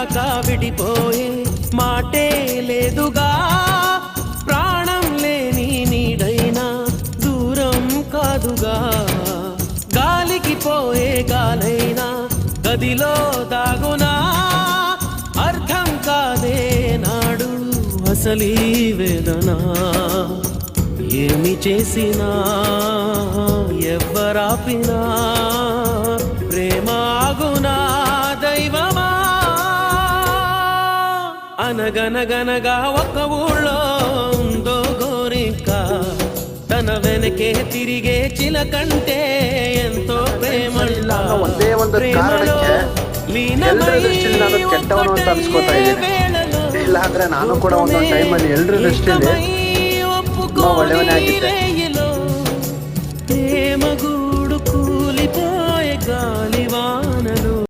విడిచాక విడిపోయే మాటే లేదుగా, ప్రాణం లేని నీడైనా దూరం కాదుగా, గాలికి పోయే గాలైనా గదిలో దాగునా, అర్థం కాదే నాడు అసలీ వేదన, ఏమి చేసినా ఎవ్వరాపినా ప్రేమాగునా దైవమా. అనగనగనగా ఒక ఊళ్ళో ఉందో గోరింక, తన వెనకే తిరిగే చిలకంటే ఎంతో ప్రేమల్లా, ప్రేమలో లీనమై ఒక్కటే వేళలో ನಾನು ಕೂಡ ಒಂದೊಂದು ಟೈಮಲ್ಲಿ ಎಲ್ಲರೂ ದೃಷ್ಟಿಯಲ್ಲಿ ಒಳ್ಳೆಯವನೇ ಆಗಿದ್ದೆ.